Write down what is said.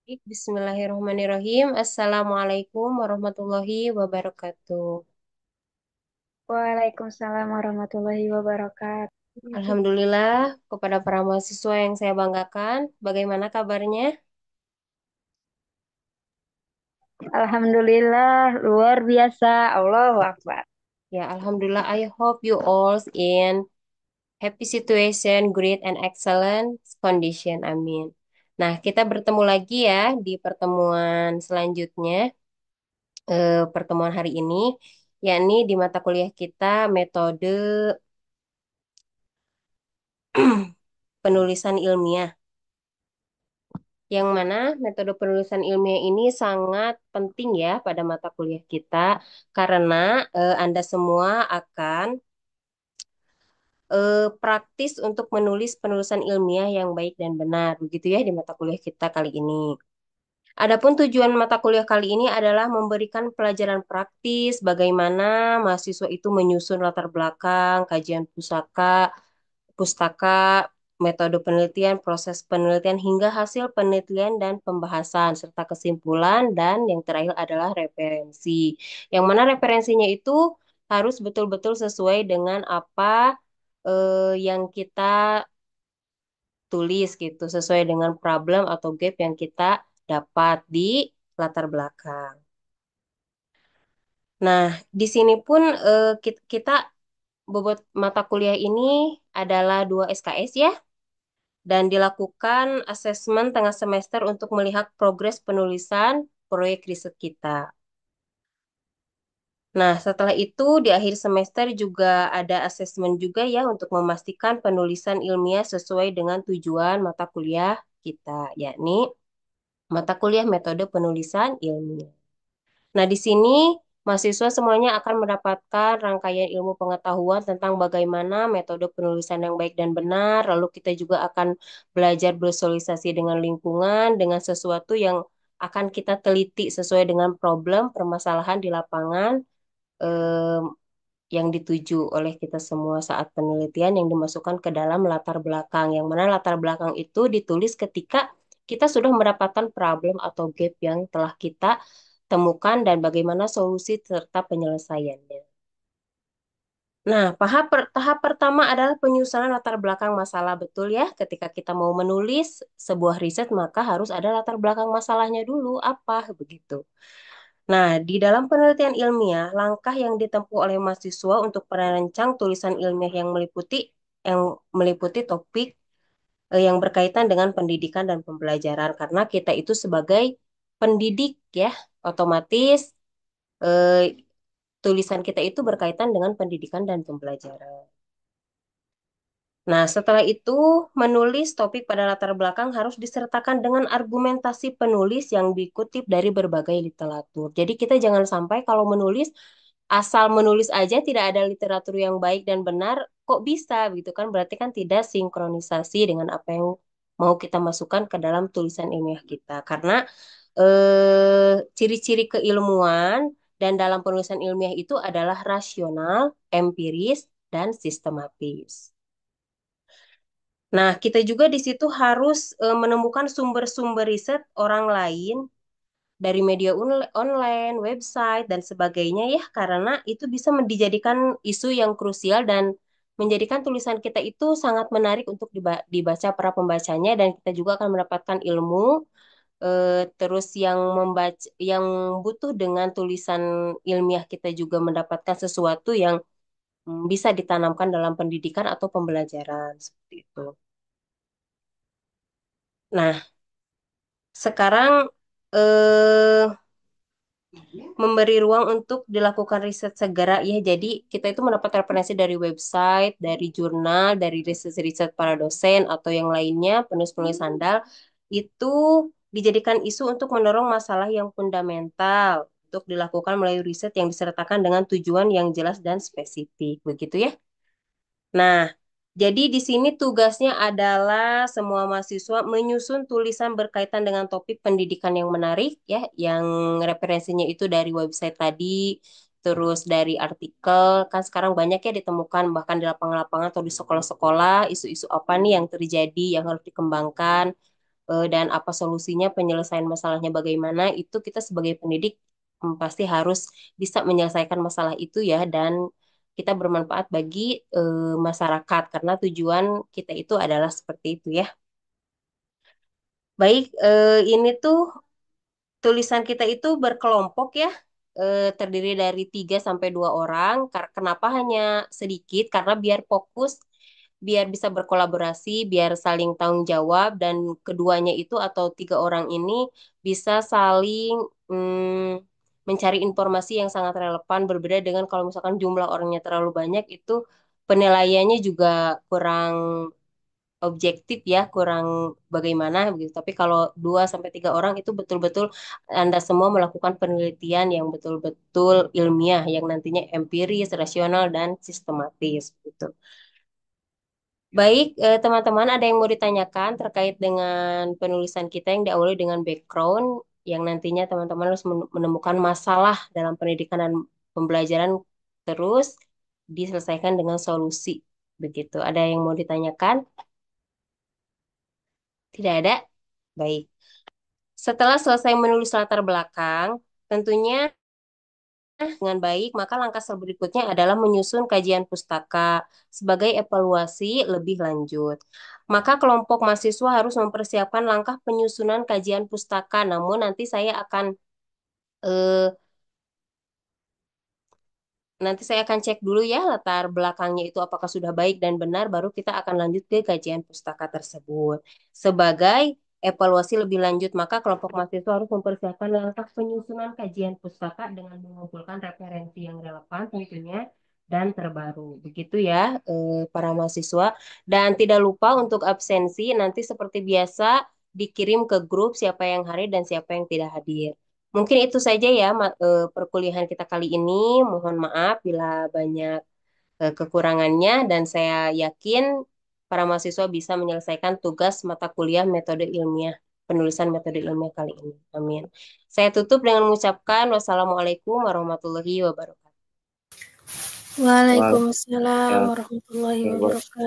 Bismillahirrahmanirrahim. Assalamualaikum warahmatullahi wabarakatuh. Waalaikumsalam warahmatullahi wabarakatuh. Alhamdulillah, kepada para mahasiswa yang saya banggakan, bagaimana kabarnya? Alhamdulillah, luar biasa. Allahu Akbar. Ya, Alhamdulillah, I hope you all in happy situation, great and excellent condition. Amin. Nah, kita bertemu lagi ya di pertemuan selanjutnya, pertemuan hari ini, yakni di mata kuliah kita metode penulisan ilmiah. Yang mana metode penulisan ilmiah ini sangat penting ya pada mata kuliah kita karena Anda semua akan praktis untuk menulis penulisan ilmiah yang baik dan benar, begitu ya di mata kuliah kita kali ini. Adapun tujuan mata kuliah kali ini adalah memberikan pelajaran praktis bagaimana mahasiswa itu menyusun latar belakang, kajian pustaka, metode penelitian, proses penelitian hingga hasil penelitian dan pembahasan serta kesimpulan dan yang terakhir adalah referensi. Yang mana referensinya itu harus betul-betul sesuai dengan apa yang kita tulis gitu, sesuai dengan problem atau gap yang kita dapat di latar belakang. Nah, di sini pun kita bobot mata kuliah ini adalah 2 SKS ya, dan dilakukan asesmen tengah semester untuk melihat progres penulisan proyek riset kita. Nah, setelah itu di akhir semester juga ada asesmen juga ya untuk memastikan penulisan ilmiah sesuai dengan tujuan mata kuliah kita, yakni mata kuliah metode penulisan ilmiah. Nah, di sini mahasiswa semuanya akan mendapatkan rangkaian ilmu pengetahuan tentang bagaimana metode penulisan yang baik dan benar. Lalu kita juga akan belajar bersosialisasi dengan lingkungan, dengan sesuatu yang akan kita teliti sesuai dengan problem, permasalahan di lapangan eh, yang dituju oleh kita semua saat penelitian yang dimasukkan ke dalam latar belakang. Yang mana latar belakang itu ditulis ketika kita sudah mendapatkan problem atau gap yang telah kita temukan dan bagaimana solusi serta penyelesaiannya. Nah, tahap pertama adalah penyusunan latar belakang masalah. Betul ya, ketika kita mau menulis sebuah riset, maka harus ada latar belakang masalahnya dulu, apa begitu. Nah, di dalam penelitian ilmiah, langkah yang ditempuh oleh mahasiswa untuk merancang tulisan ilmiah yang meliputi topik yang berkaitan dengan pendidikan dan pembelajaran. Karena kita itu sebagai pendidik ya, otomatis eh, tulisan kita itu berkaitan dengan pendidikan dan pembelajaran. Nah, setelah itu menulis topik pada latar belakang harus disertakan dengan argumentasi penulis yang dikutip dari berbagai literatur. Jadi kita jangan sampai kalau menulis asal menulis aja tidak ada literatur yang baik dan benar, kok bisa gitu kan? Berarti kan tidak sinkronisasi dengan apa yang mau kita masukkan ke dalam tulisan ilmiah kita. Karena ciri-ciri keilmuan dan dalam penulisan ilmiah itu adalah rasional, empiris, dan sistematis. Nah, kita juga di situ harus menemukan sumber-sumber riset orang lain dari media online, website, dan sebagainya ya, karena itu bisa dijadikan isu yang krusial dan menjadikan tulisan kita itu sangat menarik untuk dibaca para pembacanya dan kita juga akan mendapatkan ilmu terus yang butuh dengan tulisan ilmiah kita juga mendapatkan sesuatu yang bisa ditanamkan dalam pendidikan atau pembelajaran seperti itu. Nah, sekarang eh, memberi ruang untuk dilakukan riset segera ya. Jadi kita itu mendapat referensi dari website, dari jurnal, dari riset-riset para dosen atau yang lainnya, penulis-penulis handal itu dijadikan isu untuk mendorong masalah yang fundamental untuk dilakukan melalui riset yang disertakan dengan tujuan yang jelas dan spesifik. Begitu ya. Nah, jadi di sini tugasnya adalah semua mahasiswa menyusun tulisan berkaitan dengan topik pendidikan yang menarik ya, yang referensinya itu dari website tadi, terus dari artikel, kan sekarang banyak ya ditemukan bahkan di lapangan-lapangan atau di sekolah-sekolah, isu-isu apa nih yang terjadi, yang harus dikembangkan. dan apa solusinya, penyelesaian masalahnya bagaimana, itu kita sebagai pendidik pasti harus bisa menyelesaikan masalah itu ya, dan kita bermanfaat bagi masyarakat karena tujuan kita itu adalah seperti itu ya. Baik, ini tuh tulisan kita itu berkelompok ya, terdiri dari 3 sampai 2 orang. Kenapa hanya sedikit? Karena biar fokus, biar bisa berkolaborasi, biar saling tanggung jawab, dan keduanya itu atau 3 orang ini bisa saling mencari informasi yang sangat relevan. Berbeda dengan kalau misalkan jumlah orangnya terlalu banyak, itu penilaiannya juga kurang objektif ya, kurang bagaimana begitu. Tapi kalau 2 sampai 3 orang itu betul-betul Anda semua melakukan penelitian yang betul-betul ilmiah, yang nantinya empiris, rasional, dan sistematis gitu. Baik, teman-teman, ada yang mau ditanyakan terkait dengan penulisan kita yang diawali dengan background, yang nantinya teman-teman harus menemukan masalah dalam pendidikan dan pembelajaran, terus diselesaikan dengan solusi. Begitu. Ada yang mau ditanyakan? Tidak ada? Baik. Setelah selesai menulis latar belakang, tentunya dengan baik, maka langkah berikutnya adalah menyusun kajian pustaka sebagai evaluasi lebih lanjut. Maka kelompok mahasiswa harus mempersiapkan langkah penyusunan kajian pustaka. Namun nanti saya akan eh, Nanti saya akan cek dulu ya latar belakangnya itu apakah sudah baik dan benar, baru kita akan lanjut ke kajian pustaka tersebut. Sebagai evaluasi lebih lanjut, maka kelompok mahasiswa harus mempersiapkan langkah penyusunan kajian pustaka dengan mengumpulkan referensi yang relevan tentunya dan terbaru. Begitu ya, para mahasiswa. Dan tidak lupa untuk absensi, nanti seperti biasa dikirim ke grup siapa yang hadir dan siapa yang tidak hadir. Mungkin itu saja ya perkuliahan kita kali ini. Mohon maaf bila banyak kekurangannya, dan saya yakin para mahasiswa bisa menyelesaikan tugas mata kuliah metode ilmiah, penulisan metode ilmiah kali ini. Amin. Saya tutup dengan mengucapkan wassalamualaikum warahmatullahi wabarakatuh. Waalaikumsalam warahmatullahi Waalaikumsalam. wabarakatuh.